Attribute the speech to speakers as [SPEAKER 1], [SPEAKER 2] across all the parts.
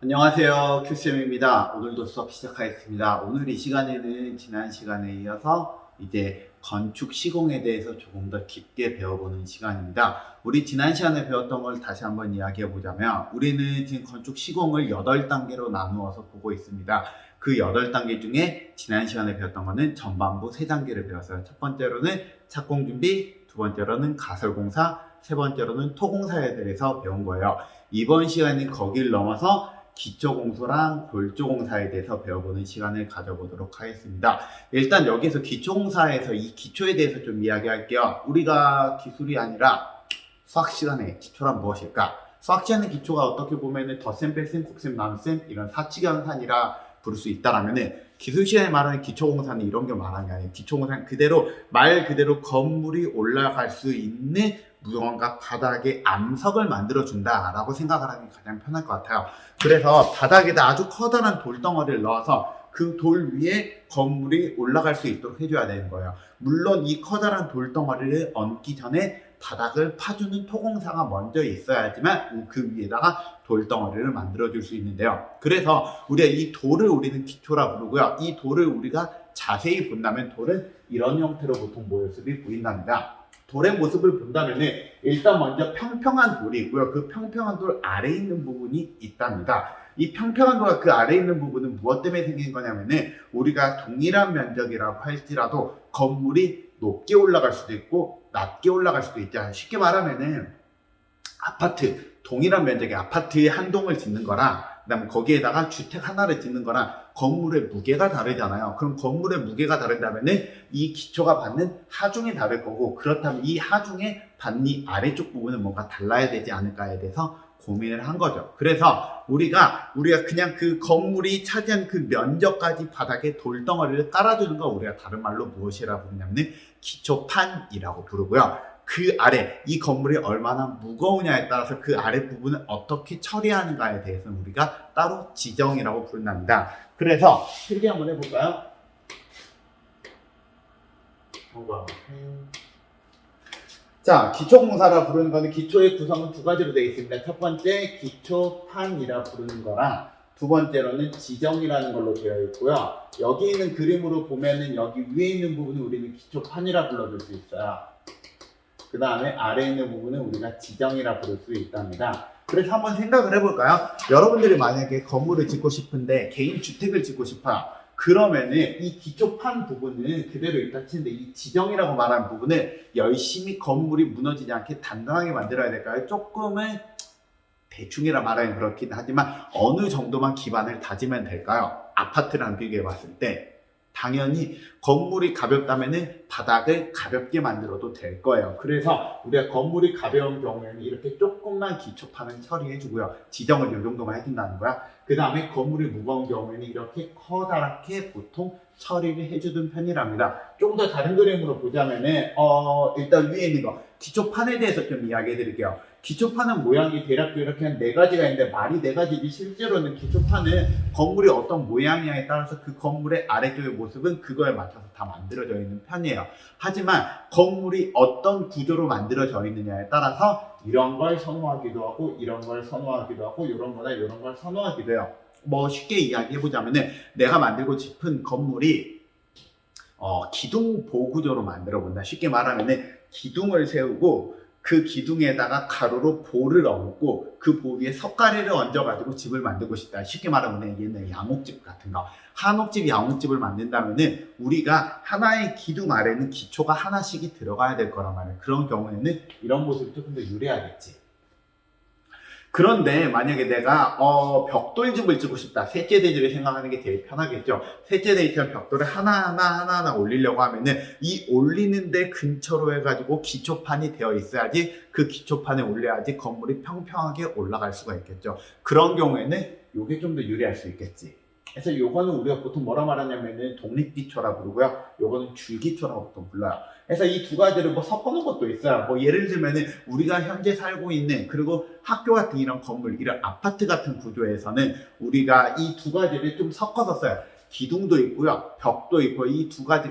[SPEAKER 1] 안녕하세요. 큐쌤입니다. 오늘도 수업 시작하겠습니다. 오늘 이 시간에는 지난 시간에 이어서 이제 건축 시공에 대해서 조금 더 깊게 배워보는 시간입니다. 우리 지난 시간에 배웠던 걸 다시 한번 이야기해 보자면 우리는 지금 건축 시공을 8단계로 나누어서 보고 있습니다. 그 8단계 중에 지난 시간에 배웠던 거는 전반부 3단계를 배웠어요. 첫 번째로는 착공 준비, 두 번째로는 가설공사, 세 번째로는 토공사에 대해서 배운 거예요. 이번 시간은 거길 넘어서 기초공사랑 골조공사에 대해서 배워보는 시간을 가져보도록 하겠습니다. 일단 여기서 기초공사에서 이 기초에 대해서 좀 이야기할게요. 우리가 기술이 아니라 수학 시간에 기초란 무엇일까? 수학 시간의 기초가 어떻게 보면은 덧셈, 뺄셈, 곱셈, 나눗셈 이런 사칙연산이라 부를 수 있다라면은 기술 시간에 말하는 기초공사는 이런 게 말하는 게 아니에요. 기초공사는 그대로 말 그대로 건물이 올라갈 수 있는 무언가 바닥에 암석을 만들어준다라고 생각을 하는 게 가장 편할 것 같아요. 그래서 바닥에다 아주 커다란 돌덩어리를 넣어서 그 돌 위에 건물이 올라갈 수 있도록 해줘야 되는 거예요. 물론 이 커다란 돌덩어리를 얹기 전에 바닥을 파주는 토공사가 먼저 있어야지만 그 위에다가 돌덩어리를 만들어줄 수 있는데요. 그래서 우리가 이 돌을 우리는 기초라 부르고요. 이 돌을 우리가 자세히 본다면 돌은 이런 형태로 보통 모습이 보인답니다. 돌의 모습을 본다면 일단 먼저 평평한 돌이 있고요. 그 평평한 돌 아래에 있는 부분이 있답니다. 이 평평한 돌과 그 아래에 있는 부분은 무엇 때문에 생긴 거냐면은 우리가 동일한 면적이라고 할지라도 건물이 높게 올라갈 수도 있고 낮게 올라갈 수도 있잖아요. 쉽게 말하면은 아파트, 동일한 면적의 아파트에 한 동을 짓는 거랑 그다음에 거기에다가 주택 하나를 짓는 거랑 건물의 무게가 다르잖아요. 그럼 건물의 무게가 다르다면은 이 기초가 받는 하중이 다를 거고, 그렇다면 이 하중에 받는 이 아래쪽 부분은 뭔가 달라야 되지 않을까에 대해서 고민을 한 거죠. 그래서 우리가 그냥 그 건물이 차지한 그 면적까지 바닥에 돌덩어리를 깔아주는 거 우리가 다른 말로 무엇이라고 부르냐면 기초판이라고 부르고요. 그 아래 이 건물이 얼마나 무거우냐에 따라서 그 아래 부분을 어떻게 처리하는가에 대해서는 우리가 따로 지정이라고 부른답니다. 그래서 필기 한번 해볼까요? 자, 기초공사라 부르는 거는 기초의 구성은 두 가지로 되어 있습니다. 첫 번째 기초판이라 부르는 거랑 두 번째로는 지정이라는 걸로 되어 있고요. 여기 있는 그림으로 보면은 여기 위에 있는 부분은 우리는 기초판이라 불러줄 수 있어요. 그 다음에 아래에 있는 부분은 우리가 지정이라 부를 수 있답니다. 그래서 한번 생각을 해볼까요? 여러분들이 만약에 건물을 짓고 싶은데 개인 주택을 짓고 싶어요. 그러면은 이 기초판 부분은 그대로 있다 치는데 이 지정이라고 말하는 부분을 열심히 건물이 무너지지 않게 단단하게 만들어야 될까요? 조금은 대충이라 말하면 그렇긴 하지만 어느 정도만 기반을 다지면 될까요? 아파트랑 비교해 봤을 때 당연히 건물이 가볍다면 바닥을 가볍게 만들어도 될 거예요. 그래서 우리가 건물이 가벼운 경우에는 이렇게 조금만 기초판을 처리해주고요. 지정을 이 정도만 해준다는 거야. 그 다음에 건물이 무거운 경우에는 이렇게 커다랗게 보통 처리를 해주던 편이랍니다. 조금 더 다른 그림으로 보자면은 일단 위에 있는 거 기초판에 대해서 좀 이야기해 드릴게요. 기초판은 모양이 대략 이렇게 한 4가지가 있는데 말이 4가지지 실제로는 기초판은 건물이 어떤 모양이냐에 따라서 그 건물의 아래쪽의 모습은 그거에 맞춰서 다 만들어져 있는 편이에요. 하지만 건물이 어떤 구조로 만들어져 있느냐에 따라서 이런 걸 선호하기도 하고 이런 걸 선호하기도 하고 이런 거나 이런 걸 선호하기도 해요. 뭐 쉽게 이야기해 보자면은 내가 만들고 싶은 건물이 기둥 보구조로 만들어 본다. 쉽게 말하면은 기둥을 세우고 그 기둥에다가 가로로 볼을 얹고 그 볼 위에 석가래를 얹어가지고 집을 만들고 싶다. 쉽게 말하면 얘는 양옥집 같은 거. 한옥집, 양옥집을 만든다면은 우리가 하나의 기둥 아래는 기초가 하나씩이 들어가야 될 거란 말이에요. 그런 경우에는 이런 모습이 조금 더 유리하겠지. 그런데 만약에 내가 벽돌집을 짓고 싶다. 셋째 대지를 생각하는 게 제일 편하겠죠. 셋째 대지처럼 벽돌을 하나하나 올리려고 하면은 이 올리는데 근처로 해가지고 기초판이 되어 있어야지 그 기초판에 올려야지 건물이 평평하게 올라갈 수가 있겠죠. 그런 경우에는 이게 좀 더 유리할 수 있겠지. 그래서 요거는 우리가 보통 뭐라 말하냐면은 독립기초라 부르고요. 요거는 줄기초라고 보통 불러요. 그래서 이 두 가지를 뭐 섞어놓은 것도 있어요. 뭐 예를 들면은 우리가 현재 살고 있는 그리고 학교 같은 이런 건물, 이런 아파트 같은 구조에서는 우리가 이 두 가지를 좀 섞어서 써요. 기둥도 있고요, 벽도 있고 이 두 가지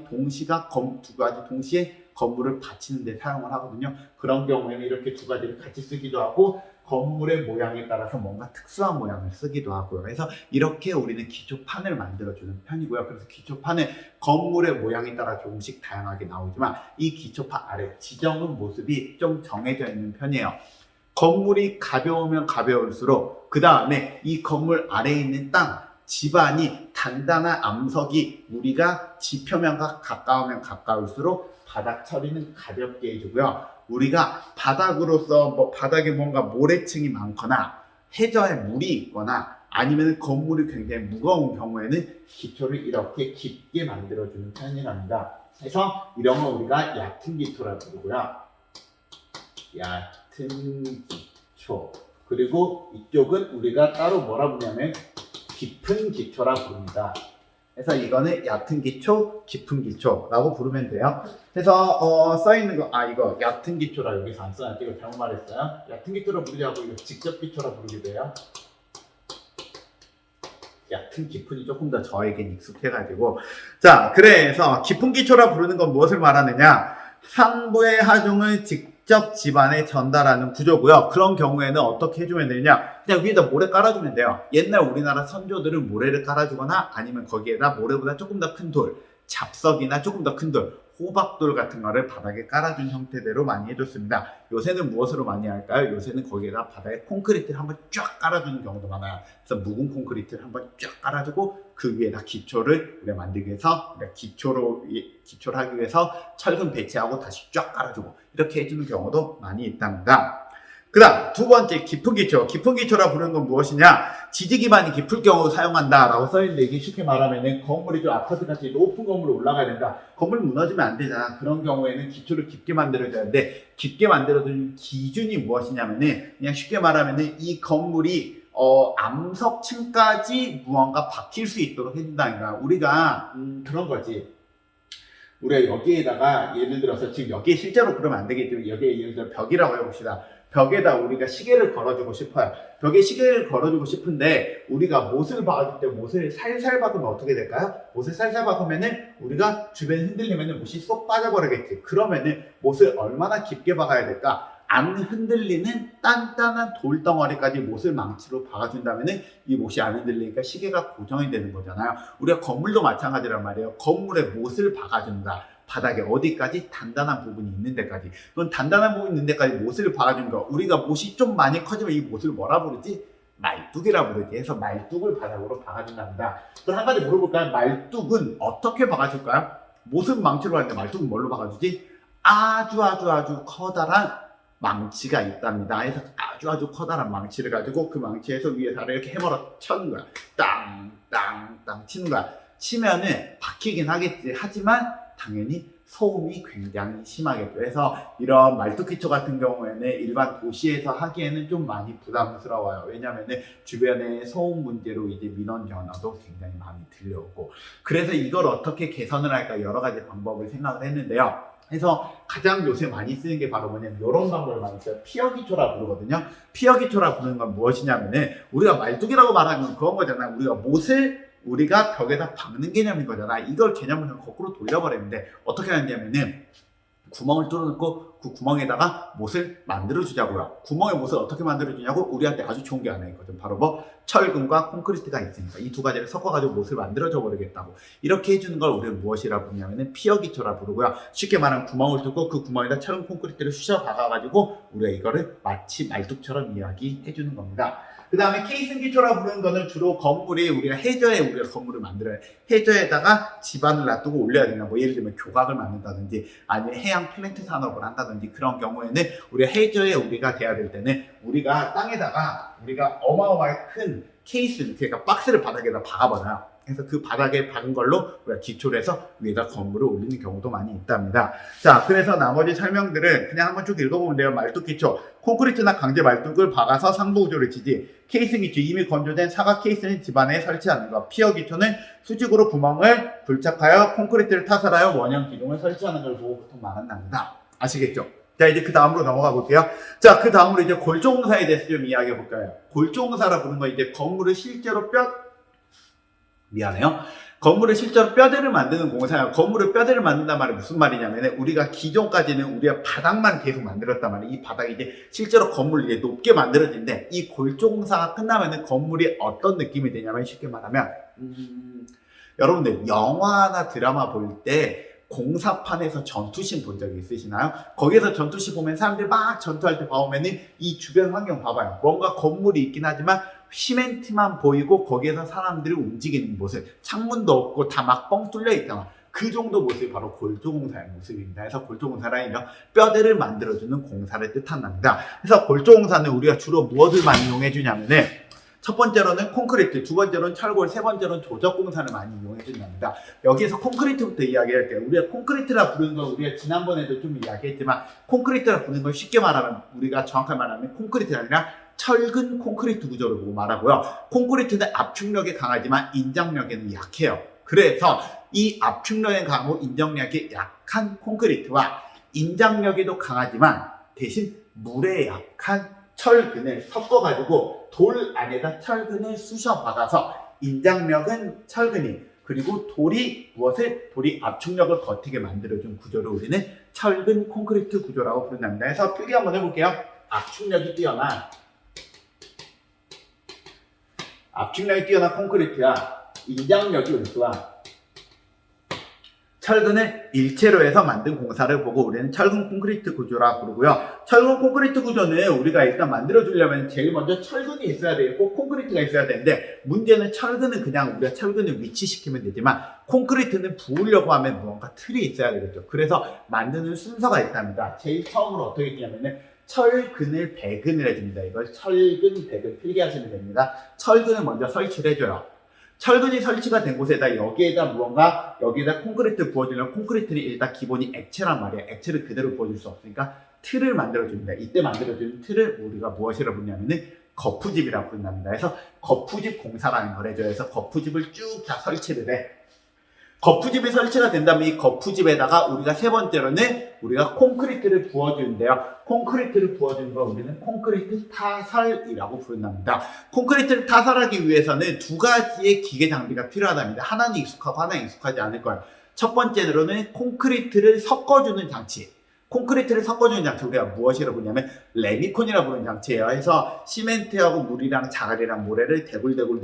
[SPEAKER 1] 동시에 건물을 받치는 데 사용을 하거든요. 그런 경우에는 이렇게 두 가지를 같이 쓰기도 하고 건물의 모양에 따라서 뭔가 특수한 모양을 쓰기도 하고요. 그래서 이렇게 우리는 기초판을 만들어주는 편이고요. 그래서 기초판은 건물의 모양에 따라 조금씩 다양하게 나오지만 이 기초판 아래 지정은 모습이 좀 정해져 있는 편이에요. 건물이 가벼우면 가벼울수록 그 다음에 이 건물 아래에 있는 땅, 집안이 단단한 암석이 우리가 지표면과 가까우면 가까울수록 바닥 처리는 가볍게 해주고요. 우리가 바닥으로서 바닥에 뭔가 모래층이 많거나 해저에 물이 있거나 아니면 건물이 굉장히 무거운 경우에는 기초를 이렇게 깊게 만들어주는 편이랍니다. 그래서 이런 거 우리가 얕은 기초라고 부르고요. 얕은 기초. 그리고 이쪽은 우리가 따로 뭐라 부르냐면 깊은 기초라 부릅니다. 그래서 이거는 얕은 기초, 깊은 기초라고 부르면 돼요. 그래서 써있는 거, 이거 얕은 기초라 여기서 안 써놨지? 이거 잘못 말했어요. 얕은 기초라 부르지 않고 이거 직접 기초라 부르기도 해요. 얕은 깊은이 조금 더 저에겐 익숙해가지고. 자, 그래서 깊은 기초라 부르는 건 무엇을 말하느냐? 상부의 하중을 직접 집안에 전달하는 구조고요. 그런 경우에는 어떻게 해주면 되냐? 그냥 위에다 모래 깔아주면 돼요. 옛날 우리나라 선조들은 모래를 깔아주거나 아니면 거기에다 모래보다 조금 더 큰 돌, 잡석이나 조금 더 큰 돌, 호박돌 같은 거를 바닥에 깔아준 형태대로 많이 해줬습니다. 요새는 무엇으로 많이 할까요? 요새는 거기에다 바닥에 콘크리트를 한번 쫙 깔아주는 경우도 많아요. 그래서 묵은 콘크리트를 한번 쫙 깔아주고 그 위에다 기초를 우리가 만들기 위해서 기초를 하기 위해서 철근 배치하고 다시 쫙 깔아주고 이렇게 해주는 경우도 많이 있답니다. 그 다음 두 번째 깊은 기초. 깊은 기초라 부르는 건 무엇이냐? 지지 기반이 깊을 경우 사용한다 라고 써있는데 이게 쉽게 말하면은 건물이 좀 아파트같이 높은 건물로 올라가야 된다. 건물 무너지면 안 되잖아. 그런 경우에는 기초를 깊게 만들어줘야 하는데 깊게 만들어주는 기준이 무엇이냐면은 그냥 쉽게 말하면은 이 건물이 암석층까지 무언가 박힐 수 있도록 해준다는 거야. 우리가 그런 거지. 우리가 여기에다가 예를 들어서 지금 여기에 실제로 그러면 안 되겠지만 여기에 예를 들어 벽이라고 해봅시다. 벽에다 우리가 시계를 걸어주고 싶어요. 벽에 시계를 걸어주고 싶은데 우리가 못을 박아줄 때 못을 살살 박으면 어떻게 될까요? 못을 살살 박으면은 우리가 주변에 흔들리면은 못이 쏙 빠져버리겠지. 그러면은 못을 얼마나 깊게 박아야 될까? 안 흔들리는 단단한 돌덩어리까지 못을 망치로 박아준다면은 이 못이 안 흔들리니까 시계가 고정이 되는 거잖아요. 우리가 건물도 마찬가지란 말이에요. 건물에 못을 박아준다. 바닥에 어디까지? 단단한 부분이 있는 데까지. 그럼 단단한 부분이 있는 데까지 못을 박아준 거. 우리가 못이 좀 많이 커지면 이 못을 뭐라 부르지? 말뚝이라 부르지. 해서 말뚝을 바닥으로 박아준답니다. 그럼 한 가지 물어볼까요? 말뚝은 어떻게 박아줄까요? 못은 망치로 하는데 말뚝은 뭘로 박아주지? 아주 커다란 망치가 있답니다. 그래서 아주 커다란 망치를 가지고 그 망치에서 위에서 이렇게 해머러 쳐는 거야. 땅 치는 거야. 치면은 박히긴 하겠지. 하지만 당연히 소음이 굉장히 심하겠죠. 그래서 이런 말뚝기초 같은 경우에는 일반 도시에서 하기에는 좀 많이 부담스러워요. 왜냐면은 주변에 소음 문제로 이제 민원 전화도 굉장히 많이 들려오고. 그래서 이걸 어떻게 개선을 할까 여러 가지 방법을 생각을 했는데요. 그래서 가장 요새 많이 쓰는 게 바로 뭐냐면 이런 방법을 많이 써요. 피어기초라 부르거든요. 피어기초라 부르는 건 무엇이냐면은 우리가 말뚝이라고 말하는 건 그런 거잖아. 우리가 못을 우리가 벽에다 박는 개념인 거잖아. 이걸 개념을 거꾸로 돌려버리는데 어떻게 하냐면은 구멍을 뚫어놓고 그 구멍에다가 못을 만들어주자고요. 구멍에 못을 어떻게 만들어주냐고 우리한테 아주 좋은 게 하나 있거든. 바로 철근과 콘크리트가 있으니까 이 두 가지를 섞어가지고 못을 만들어줘 버리겠다고. 이렇게 해주는 걸 우리는 무엇이라 부르냐면은 피어기초라 부르고요. 쉽게 말하면 구멍을 뚫고 그 구멍에다 철근 콘크리트를 쑤셔 박아가지고 우리가 이거를 마치 말뚝처럼 이야기해주는 겁니다. 그 다음에 케이슨 기초라 부르는 거는 주로 건물이 우리가 해저에 우리가 건물을 만들어요. 해저에다가 집안을 놔두고 올려야 된다. 뭐 예를 들면 교각을 만든다든지 아니면 해양 플랜트 산업을 한다든지 그런 경우에는 우리가 해저에 우리가 돼야 될 때는 우리가 땅에다가 우리가 어마어마하게 큰 케이스, 그러니까 박스를 바닥에다 박아버려요. 그래서 그 바닥에 박은 걸로 우리가 기초를 해서 위에다 건물을 올리는 경우도 많이 있답니다. 자, 그래서 나머지 설명들은 그냥 한번 쭉 읽어보면 돼요. 말뚝 기초. 콘크리트나 강제 말뚝을 박아서 상부 구조를 지지. 케이스 기초. 이미 건조된 사각 케이스는 집안에 설치하는 것. 피어 기초는 수직으로 구멍을 불착하여 콘크리트를 타설하여 원형 기둥을 설치하는 걸 보고 보통 말한답니다. 아시겠죠? 자, 이제 그 다음으로 넘어가 볼게요. 자, 그 다음으로 이제 골조공사에 대해서 좀 이야기해 볼까요? 골조공사라 부르는 건 이제 건물을 실제로 미안해요. 건물을 실제로 뼈대를 만드는 공사예요. 건물을 뼈대를 만든단 말이 무슨 말이냐면 우리가 기존까지는 우리가 바닥만 계속 만들었단 말이에요. 이 바닥이 이제 실제로 건물을 이제 높게 만들어지는데 이 골조공사가 끝나면은 건물이 어떤 느낌이 되냐면 쉽게 말하면 여러분들 영화나 드라마 볼 때 공사판에서 전투씬 본 적이 있으시나요? 거기에서 전투씬 보면 사람들이 막 전투할 때 봐오면은 이 주변 환경 봐봐요. 뭔가 건물이 있긴 하지만 시멘트만 보이고 거기에서 사람들이 움직이는 모습, 창문도 없고 다 막 뻥 뚫려 있잖아. 그 정도 모습이 바로 골조공사의 모습입니다. 그래서 골조공사라는 뼈대를 만들어주는 공사를 뜻한답니다. 그래서 골조공사는 우리가 주로 무엇을 많이 이용해 주냐면은 첫 번째로는 콘크리트, 두 번째로는 철골, 세 번째로는 조적공사를 많이 이용해 준답니다. 여기에서 콘크리트부터 이야기할게요. 우리가 콘크리트라 부르는 건 우리가 지난번에도 좀 이야기했지만 콘크리트라 부르는 건 쉽게 말하면 우리가 정확하게 말하면 콘크리트가 아니라 철근 콘크리트 구조를 보고 말하고요. 콘크리트는 압축력이 강하지만 인장력에는 약해요. 그래서 이 압축력이 강하고 인장력이 약한 콘크리트와 인장력에도 강하지만 대신 물에 약한 철근을 섞어가지고 돌 안에다 철근을 쑤셔 박아서 인장력은 철근이 그리고 돌이 무엇을? 돌이 압축력을 버티게 만들어준 구조를 우리는 철근 콘크리트 구조라고 부른답니다. 그래서 필기 한번 해볼게요. 압축력이 뛰어난 콘크리트와 인장력이 우수한 철근을 일체로 해서 만든 공사를 보고 우리는 철근 콘크리트 구조라 부르고요. 철근 콘크리트 구조는 우리가 일단 만들어주려면 제일 먼저 철근이 있어야 되고 콘크리트가 있어야 되는데 문제는 철근은 그냥 우리가 철근을 위치시키면 되지만 콘크리트는 부으려고 하면 무언가 틀이 있어야 되겠죠. 그래서 만드는 순서가 있답니다. 제일 처음으로 어떻게 했냐면은 철근을 배근을 해줍니다. 이걸 철근, 배근 필기하시면 됩니다. 철근을 먼저 설치를 해줘요. 철근이 설치가 된 곳에다 여기에다 콘크리트 부어주려면 콘크리트는 일단 기본이 액체란 말이야. 액체를 그대로 부어줄 수 없으니까 틀을 만들어줍니다. 이때 만들어주는 틀을 우리가 무엇이라 부르냐면은 거푸집이라고 부른답니다. 그래서 거푸집 공사라는 걸 해줘요. 그래서 거푸집을 쭉 다 설치를 해. 거푸집이 설치가 된다면 이 거푸집에다가 우리가 세 번째로는 우리가 콘크리트를 부어주는데요. 콘크리트를 부어주는 걸 우리는 콘크리트 타설이라고 부른답니다. 콘크리트를 타설하기 위해서는 두 가지의 기계 장비가 필요하답니다. 하나는 익숙하고 하나는 익숙하지 않을 거예요. 첫 번째로는 콘크리트를 섞어주는 장치. 콘크리트를 섞어주는 장치 우리가 무엇이라고 부르냐면 레미콘이라고 부르는 장치예요. 그래서 시멘트하고 물이랑 자갈이랑 모래를 대굴대굴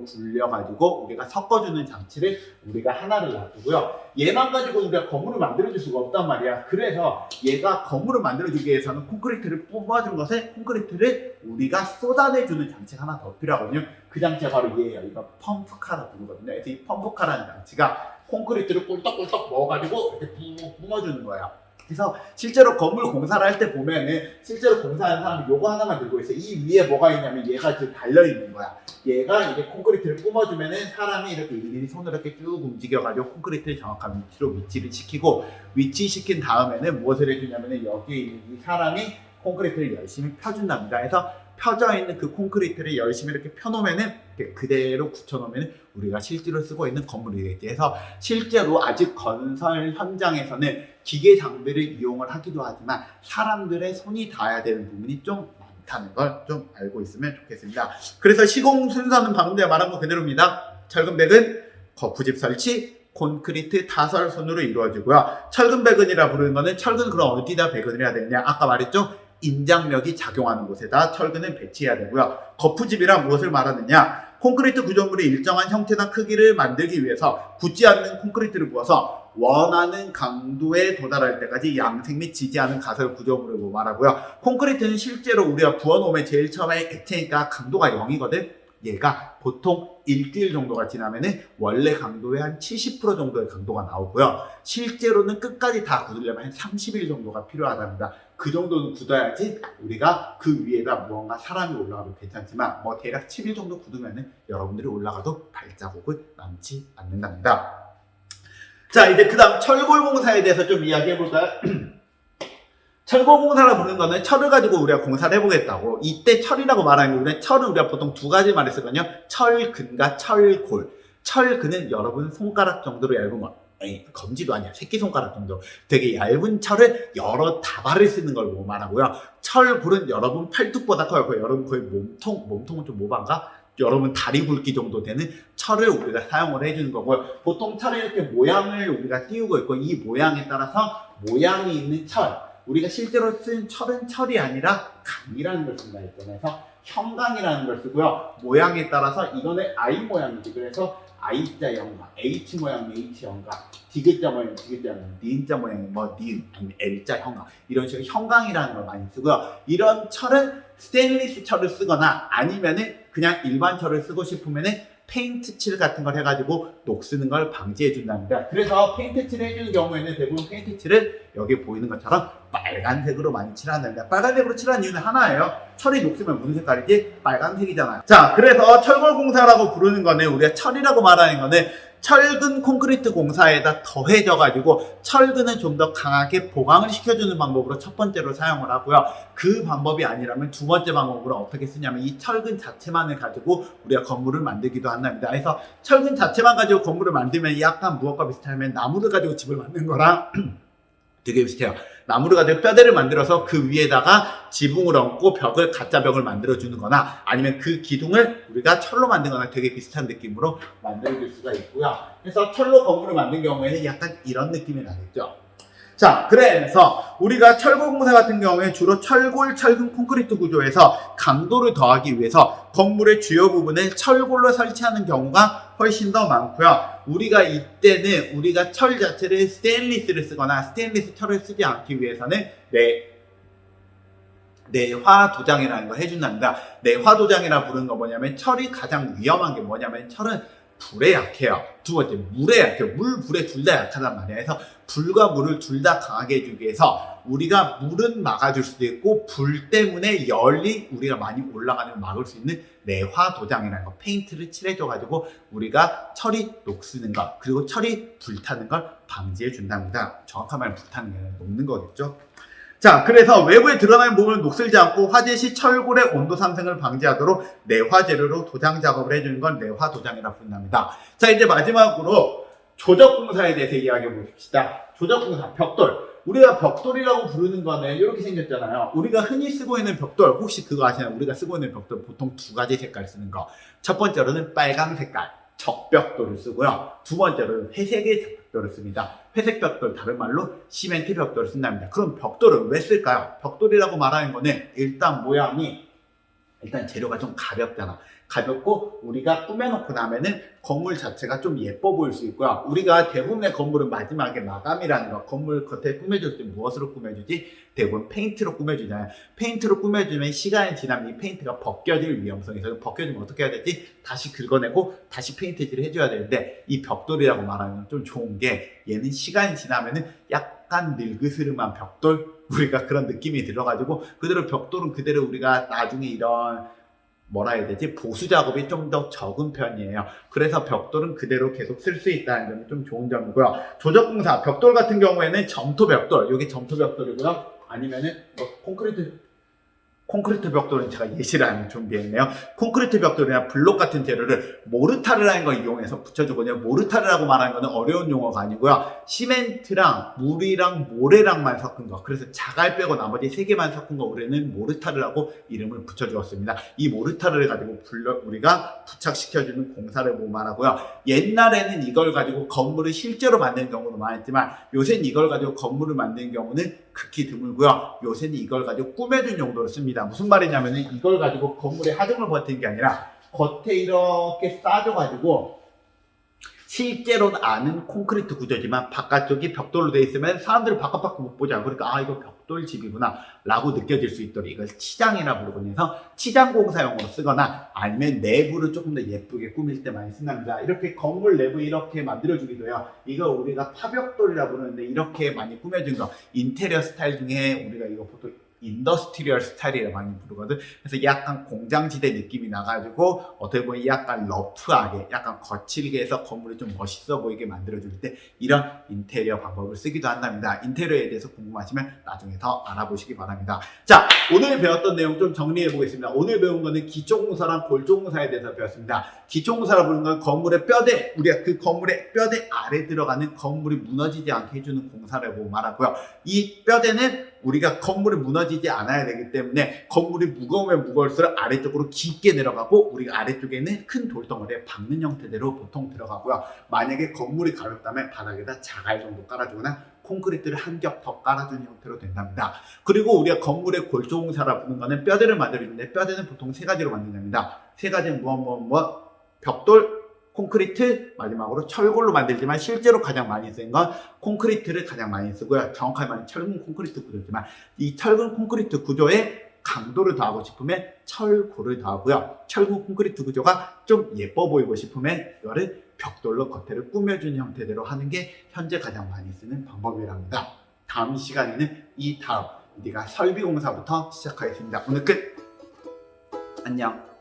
[SPEAKER 1] 굴려가지고 우리가 섞어주는 장치를 우리가 하나를 놔두고요. 얘만 가지고 우리가 건물을 만들어줄 수가 없단 말이야. 그래서 얘가 건물을 만들어주기 위해서는 콘크리트를 뽑아준 것에 콘크리트를 우리가 쏟아내주는 장치가 하나 더 필요하거든요. 그 장치가 바로 얘예요. 이거 펌프카라 부르거든요. 그래서 이 펌프카라는 장치가 콘크리트를 꿀떡꿀떡 먹어가지고 이렇게 뿜어주는 거예요. 그래서 실제로 건물 공사를 할 때 보면은 실제로 공사하는 사람이 요거 하나만 들고 있어요. 이 위에 뭐가 있냐면 얘가 지금 달려있는 거야. 얘가 이제 콘크리트를 뿜어주면은 사람이 이렇게 일일이 손으로 이렇게 쭉 움직여가지고 콘크리트를 정확한 위치로 위치를 시키고 위치시킨 다음에는 무엇을 해주냐면은 여기에 있는 이 사람이 콘크리트를 열심히 펴준답니다. 그래서 펴져 있는 그 콘크리트를 열심히 이렇게 펴놓으면은 그대로 굳혀놓으면 우리가 실제로 쓰고 있는 건물이 되겠지. 그래서 실제로 아직 건설 현장에서는 기계 장비를 이용을 하기도 하지만 사람들의 손이 닿아야 되는 부분이 좀 많다는 걸 좀 알고 있으면 좋겠습니다. 그래서 시공 순서는 방금 전에 말한 거 그대로입니다. 철근백은 거푸집 설치, 콘크리트 타설 손으로 이루어지고요. 철근배근이라 부르는 거는 철근 그럼 어디다 배근을 해야 되느냐? 아까 말했죠? 인장력이 작용하는 곳에다 철근을 배치해야 되고요. 거푸집이란 무엇을 말하느냐? 콘크리트 구조물의 일정한 형태나 크기를 만들기 위해서 굳지 않는 콘크리트를 부어서 원하는 강도에 도달할 때까지 양생 및 지지 않은 가설 구조물을 말하고요. 콘크리트는 실제로 우리가 부어놓으면 제일 처음에 액체니까 강도가 0이거든. 얘가 보통 일주일 정도가 지나면은 원래 강도의 한 70% 정도의 강도가 나오고요. 실제로는 끝까지 다 굳으려면 한 30일 정도가 필요하답니다. 그 정도는 굳어야지 우리가 그 위에다 무언가 사람이 올라가도 괜찮지만 뭐 대략 7일 정도 굳으면은 여러분들이 올라가도 발자국을 남지 않는답니다. 자, 이제 그 다음 철골공사에 대해서 좀 이야기해 볼까요? 철골공사라 부르는 거는 철을 가지고 우리가 공사를 해보겠다고. 이때 철이라고 말하는 게 철은 우리가 보통 두 가지 말을 쓰거든요. 철근과 철골. 철근은 여러분 손가락 정도로 얇은 거. 에이, 검지도 아니야. 새끼손가락 정도. 되게 얇은 철을 여러 다발을 쓰는 걸 말하고요. 철골은 여러분 팔뚝보다 커요. 여러분 거의 몸통은 좀 모반가? 여러분 다리 굵기 정도 되는 철을 우리가 사용을 해주는 거고요. 보통 철에 이렇게 모양을 우리가 띄우고 있고 이 모양에 따라서 모양이 있는 철, 우리가 실제로 쓴 철은 철이 아니라 강이라는 걸 쓴다 했잖아요. 그래서 형강이라는 걸 쓰고요. 모양에 따라서 이거는 I 모양이지. 그래서 I자 형강, H 모양 H 형강, 디귿자 모양 디귿자 형강, 니은자 모양 니은, 아니면 L자 형강 이런 식으로 형강이라는 걸 많이 쓰고요. 이런 철은 스테인리스 철을 쓰거나 아니면은 그냥 일반 철을 쓰고 싶으면은 페인트 칠 같은 걸 해가지고 녹쓰는 걸 방지해 준답니다. 그래서 페인트 칠을 해주는 경우에는 대부분 페인트 칠을 여기 보이는 것처럼 빨간색으로 많이 칠한답니다. 빨간색으로 칠하는 이유는 하나예요. 철이 녹으면 무슨 색깔이지? 빨간색이잖아요. 자, 그래서 철골공사라고 부르는 거는 우리가 철이라고 말하는 거는 철근 콘크리트 공사에다 더해져가지고 철근을 좀 더 강하게 보강을 시켜주는 방법으로 첫 번째로 사용을 하고요. 그 방법이 아니라면 두 번째 방법으로 어떻게 쓰냐면 이 철근 자체만을 가지고 우리가 건물을 만들기도 한답니다. 그래서 철근 자체만 가지고 건물을 만들면 약간 무엇과 비슷하면 나무를 가지고 집을 만든 거랑 되게 비슷해요. 나무를 가지고 뼈대를 만들어서 그 위에다가 지붕을 얹고 벽을 가짜 벽을 만들어주는 거나 아니면 그 기둥을 우리가 철로 만든 거나 되게 비슷한 느낌으로 만들어줄 수가 있고요. 그래서 철로 건물을 만든 경우에는 약간 이런 느낌이 나겠죠. 자, 그래서 우리가 철골공사 같은 경우에 주로 철골, 철근 콘크리트 구조에서 강도를 더하기 위해서 건물의 주요 부분을 철골로 설치하는 경우가 훨씬 더 많고요. 우리가 이때는 우리가 철 자체를 스테인리스를 쓰거나 스테인리스 철을 쓰지 않기 위해서는 내화 도장이라는 걸 해준답니다. 내화 도장이라 부르는 거 뭐냐면 철이 가장 위험한 게 뭐냐면 철은 불에 약해요. 두 번째, 물에 약해요. 물, 불에 둘 다 약하단 말이에요. 그래서 불과 물을 둘 다 강하게 해주기 위해서 우리가 물은 막아줄 수도 있고 불 때문에 열이 우리가 많이 올라가는 걸 막을 수 있는 내화 도장이라는 거, 페인트를 칠해줘가지고 우리가 철이 녹쓰는 것 그리고 철이 불타는 걸 방지해 준답니다. 정확한 말은 불타는 게 아니라 녹는 거겠죠. 자, 그래서 외부에 드러나는 부분을 녹슬지 않고 화재 시 철골의 온도 상승을 방지하도록 내화 재료로 도장 작업을 해주는 건 내화 도장이라 부른답니다. 자, 이제 마지막으로 조적공사에 대해서 이야기해 봅시다. 조적공사, 벽돌. 우리가 벽돌이라고 부르는 거는 이렇게 생겼잖아요. 우리가 흔히 쓰고 있는 벽돌, 혹시 그거 아시나요? 우리가 쓰고 있는 벽돌 보통 두 가지 색깔 쓰는 거. 첫 번째로는 빨강 색깔, 적벽돌을 쓰고요. 두 번째로는 회색의 적벽돌을 씁니다. 회색 벽돌, 다른 말로 시멘트 벽돌을 쓴답니다. 그럼 벽돌을 왜 쓸까요? 벽돌이라고 말하는 거는 일단 모양이, 일단 재료가 좀 가볍잖아. 가볍고 우리가 꾸며놓고 나면은 건물 자체가 좀 예뻐 보일 수 있고요. 우리가 대부분의 건물은 마지막에 마감이라는 거, 건물 겉에 꾸며줄 때 무엇으로 꾸며주지? 대부분 페인트로 꾸며주잖아요. 페인트로 꾸며주면 시간이 지나면 이 페인트가 벗겨질 위험성이 있어요. 벗겨지면 어떻게 해야 되지? 다시 긁어내고 다시 페인트질을 해줘야 되는데 이 벽돌이라고 말하는 건 좀 좋은 게 얘는 시간이 지나면은 약간 늙으스름한 벽돌? 우리가 그런 느낌이 들어가지고 그대로 벽돌은 그대로 우리가 나중에 이런 뭐라 해야 되지? 보수 작업이 좀 더 적은 편이에요. 그래서 벽돌은 그대로 계속 쓸 수 있다는 점이 좀 좋은 점이고요. 조적공사, 벽돌 같은 경우에는 점토 벽돌, 여기 점토 벽돌이고요. 아니면은 콘크리트 벽돌은 제가 예시를 안 준비했네요. 콘크리트 벽돌이나 블록 같은 재료를 모르타르라는 걸 이용해서 붙여주거든요. 모르타르라고 말하는 거는 어려운 용어가 아니고요. 시멘트랑 물이랑 모래랑만 섞은 거. 그래서 자갈 빼고 나머지 세 개만 섞은 거 우리는 모르타르라고 이름을 붙여주었습니다. 이 모르타르를 가지고 우리가 부착시켜주는 공사를 말하고요. 옛날에는 이걸 가지고 건물을 실제로 만드는 경우도 많았지만 요새는 이걸 가지고 건물을 만드는 경우는 극히 드물고요. 요새는 이걸 가지고 꾸며준 용도로 씁니다. 무슨 말이냐면 이걸 가지고 건물의 하중을 버티는 게 아니라 겉에 이렇게 싸줘가지고 실제로는 아는 콘크리트 구조지만 바깥쪽이 벽돌로 되어 있으면 사람들이 바깥밖에 못 보잖아요. 그러니까 아 이거 벽돌 집이구나 라고 느껴질 수 있도록 이걸 치장이라 부르거든요. 그래서 치장 공사용으로 쓰거나 아니면 내부를 조금 더 예쁘게 꾸밀 때 많이 쓴답니다. 이렇게 건물 내부 이렇게 만들어주기도 해요. 이거 우리가 파벽돌이라 부르는데 이렇게 많이 꾸며준 거 인테리어 스타일 중에 우리가 이거 보통 인더스트리얼 스타일이라 많이 부르거든. 그래서 약간 공장지대 느낌이 나가지고 어떻게 보면 약간 러프하게 약간 거칠게 해서 건물이 좀 멋있어 보이게 만들어줄 때 이런 인테리어 방법을 쓰기도 한답니다. 인테리어에 대해서 궁금하시면 나중에 더 알아보시기 바랍니다. 자, 오늘 배웠던 내용 좀 정리해 보겠습니다. 오늘 배운 거는 기초공사랑 골조공사에 대해서 배웠습니다. 기초공사라 부르는 건 건물의 뼈대, 우리가 그 건물의 뼈대 아래 들어가는 건물이 무너지지 않게 해주는 공사라고 말하고요. 이 뼈대는 우리가 건물이 무너지지 않아야 되기 때문에 건물이 무거우면 무거울수록 아래쪽으로 깊게 내려가고 우리가 아래쪽에는 큰 돌덩어리에 박는 형태대로 보통 들어가고요. 만약에 건물이 가볍다면 바닥에다 자갈 정도 깔아주거나 콘크리트를 한 겹 더 깔아주는 형태로 된답니다. 그리고 우리가 건물의 골조공사라 부르는 거는 뼈대를 만들어주는데 뼈대는 보통 세 가지로 만든답니다. 세 가지는 벽돌, 콘크리트, 마지막으로 철골로 만들지만 실제로 가장 많이 쓰는 건 콘크리트를 가장 많이 쓰고요. 정확하게 말하면 철근 콘크리트 구조지만 이 철근 콘크리트 구조에 강도를 더하고 싶으면 철골을 더하고요. 철근 콘크리트 구조가 좀 예뻐 보이고 싶으면 이거를 벽돌로 겉에를 꾸며주는 형태대로 하는 게 현재 가장 많이 쓰는 방법이랍니다. 다음 시간에는 이 다음 우리가 설비공사부터 시작하겠습니다. 오늘 끝! 안녕!